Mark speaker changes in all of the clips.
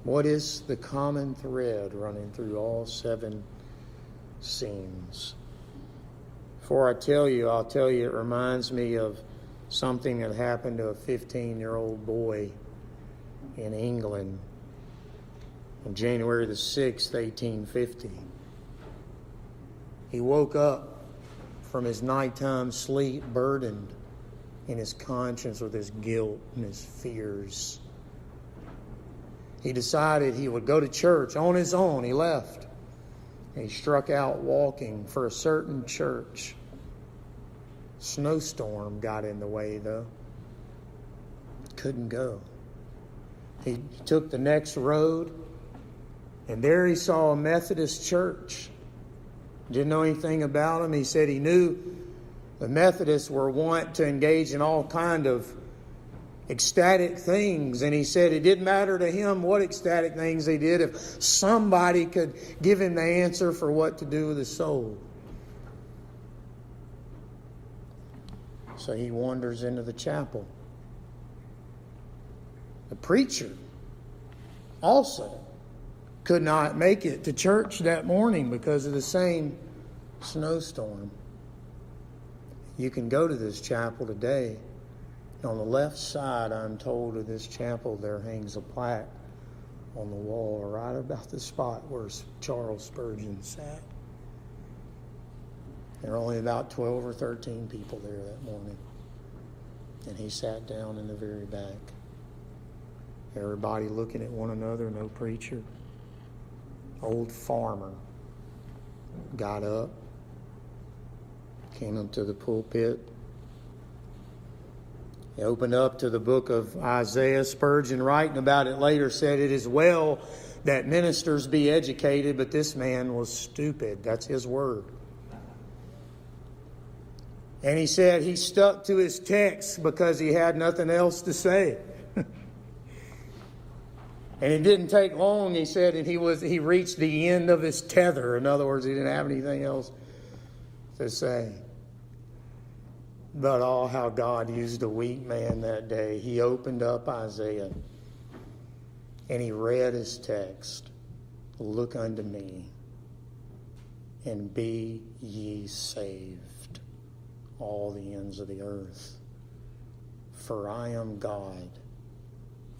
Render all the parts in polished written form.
Speaker 1: What is the common thread running through all 7 scenes? Before I'll tell you, it reminds me of something that happened to a 15-year-old boy in England on January the 6th, 1850. He woke up from his nighttime sleep burdened in his conscience with his guilt and his fears. He decided he would go to church on his own. He left. He struck out walking for a certain church. Snowstorm got in the way, though. Couldn't go. He took the next road, and there he saw a Methodist church. Didn't know anything about them. He said he knew the Methodists were wont to engage in all kind of ecstatic things, and he said it didn't matter to him what ecstatic things they did if somebody could give him the answer for what to do with his soul. So he wanders into the chapel. The preacher also could not make it to church that morning because of the same snowstorm. You can go to this chapel today. On the left side, I'm told, of this chapel, there hangs a plaque on the wall right about the spot where Charles Spurgeon sat. There were only about 12 or 13 people there that morning. And he sat down in the very back. Everybody looking at one another, no preacher. Old farmer got up, came up to the pulpit. He opened up to the book of Isaiah. Spurgeon, writing about it later, said, "It is well that ministers be educated, but this man was stupid." That's his word. And he said he stuck to his text because he had nothing else to say. And it didn't take long, he said, and he reached the end of his tether. In other words, he didn't have anything else to say. But how God used a weak man that day. He opened up Isaiah and he read his text. "Look unto me and be ye saved, all the ends of the earth. For I am God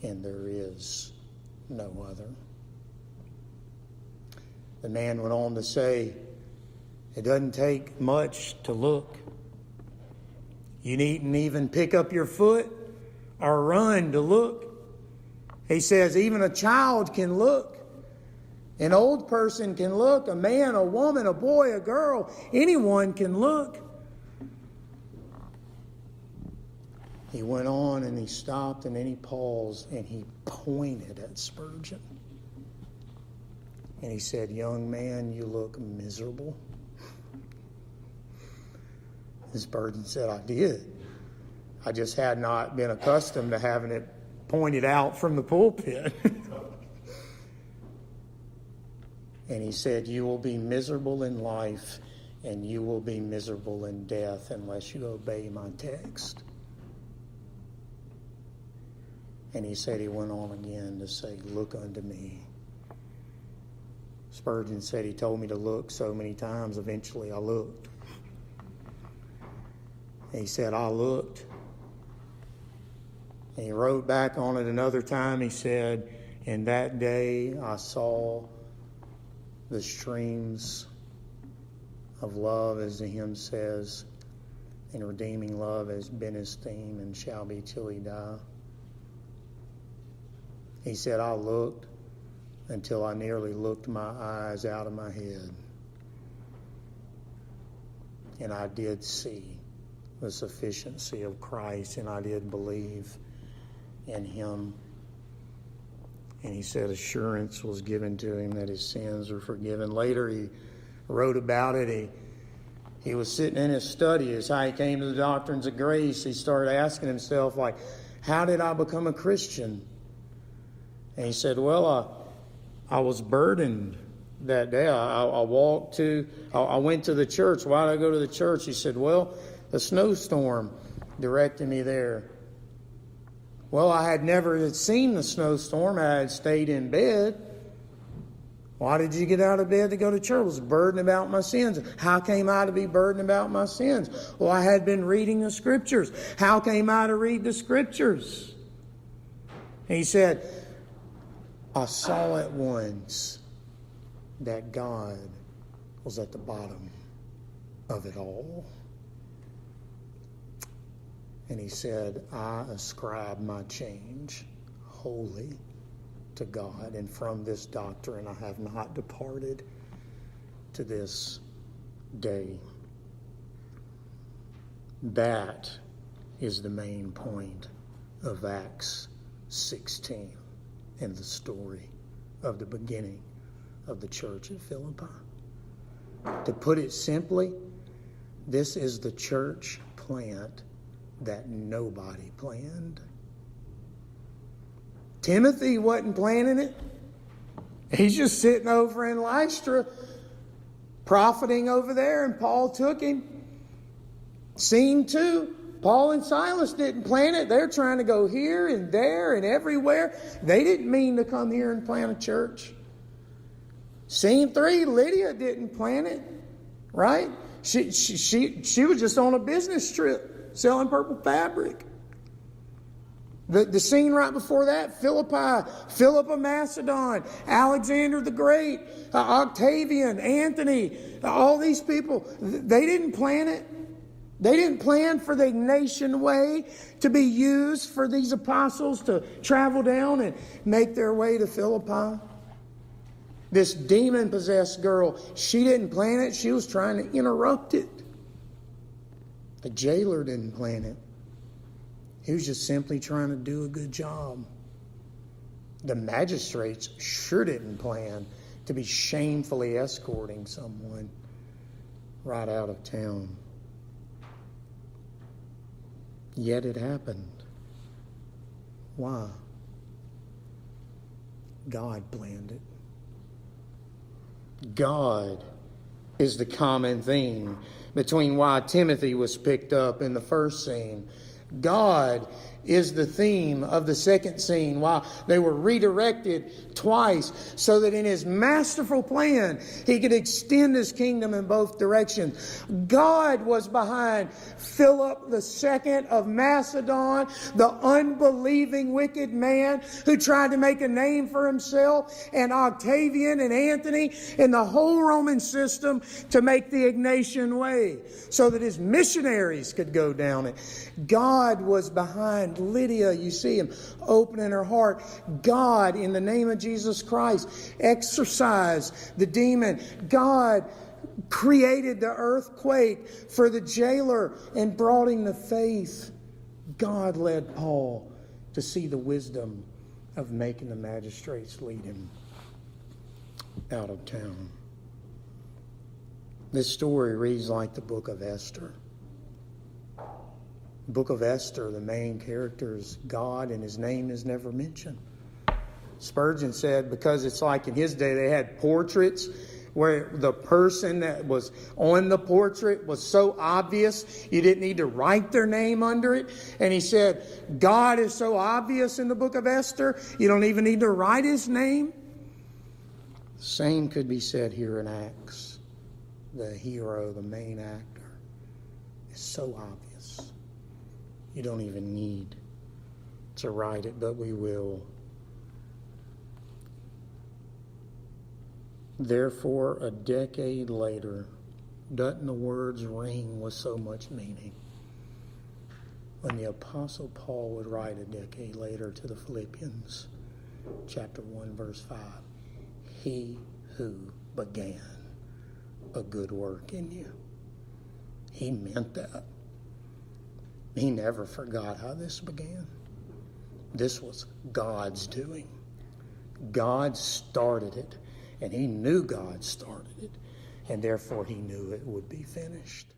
Speaker 1: and there is no other." The man went on to say, it doesn't take much to look. You needn't even pick up your foot or run to look. He says even a child can look. An old person can look. A man, a woman, a boy, a girl, anyone can look. He went on and he stopped and then he paused and he pointed at Spurgeon. And he said, "Young man, you look miserable." And Spurgeon said, "I did. I just had not been accustomed to having it pointed out from the pulpit." And he said, "You will be miserable in life and you will be miserable in death unless you obey my text." And he said he went on again to say, "Look unto me." Spurgeon said he told me to look so many times, eventually I looked. And he said, "I looked." And he wrote back on it another time. He said, "In that day I saw the streams of love," as the hymn says, "and redeeming love has been his theme and shall be till he die." He said, "I looked until I nearly looked my eyes out of my head. And I did see the sufficiency of Christ, and I did believe in him." And he said assurance was given to him that his sins were forgiven. Later he wrote about it. He was sitting in his study as how he came to the doctrines of grace. He started asking himself, how did I become a Christian? And he said, well, I was burdened that day. I went to the church. Why did I go to the church? He said, well, the snowstorm directed me there. Well, I had never seen the snowstorm. I had stayed in bed. Why did you get out of bed to go to church? I was burdened about my sins. How came I to be burdened about my sins? Well, I had been reading the Scriptures. How came I to read the Scriptures? And he said, I saw at once that God was at the bottom of it all. And he said, I ascribe my change wholly to God, and from this doctrine I have not departed to this day. That is the main point of Acts 16 and the story of the beginning of the church at Philippi. To put it simply, this is the church plant that nobody planned. Timothy wasn't planning it. He's just sitting over in Lystra, profiting over there, and Paul took him. Scene 2, Paul and Silas didn't plan it. They're trying to go here and there and everywhere. They didn't mean to come here and plant a church. Scene 3, Lydia didn't plan it, right? She was just on a business trip selling purple fabric. The scene right before that, Philip of Macedon, Alexander the Great, Octavian, Anthony, all these people, they didn't plan it. They didn't plan for the Ignatian way to be used for these apostles to travel down and make their way to Philippi. This demon-possessed girl, she didn't plan it. She was trying to interrupt it. The jailer didn't plan it. He was just simply trying to do a good job. The magistrates sure didn't plan to be shamefully escorting someone right out of town. Yet it happened. Why? God planned it. God is the common theme between why Timothy was picked up in the first scene. God is the theme of the second scene, while they were redirected twice so that in his masterful plan he could extend his kingdom in both directions. God was behind Philip II of Macedon, the unbelieving wicked man who tried to make a name for himself, and Octavian and Anthony and the whole Roman system to make the Ignatian way so that his missionaries could go down it. God was behind Lydia. You see him opening her heart. God, in the name of Jesus Christ, exorcised the demon. God created the earthquake for the jailer and brought him to faith. God led Paul to see the wisdom of making the magistrates lead him out of town. This story reads like the book of Esther. Book of Esther, the main character is God, and his name is never mentioned. Spurgeon said because it's like in his day they had portraits where the person that was on the portrait was so obvious you didn't need to write their name under it. And he said God is so obvious in the book of Esther you don't even need to write his name. The same could be said here in Acts. The hero, the main actor, is so obvious. You don't even need to write it, but we will. Therefore, a decade later, doesn't the words ring with so much meaning? When the Apostle Paul would write a decade later to the Philippians, chapter 1, verse 5, he who began a good work in you. He meant that. He never forgot how this began. This was God's doing. God started it, and he knew God started it, and therefore he knew it would be finished.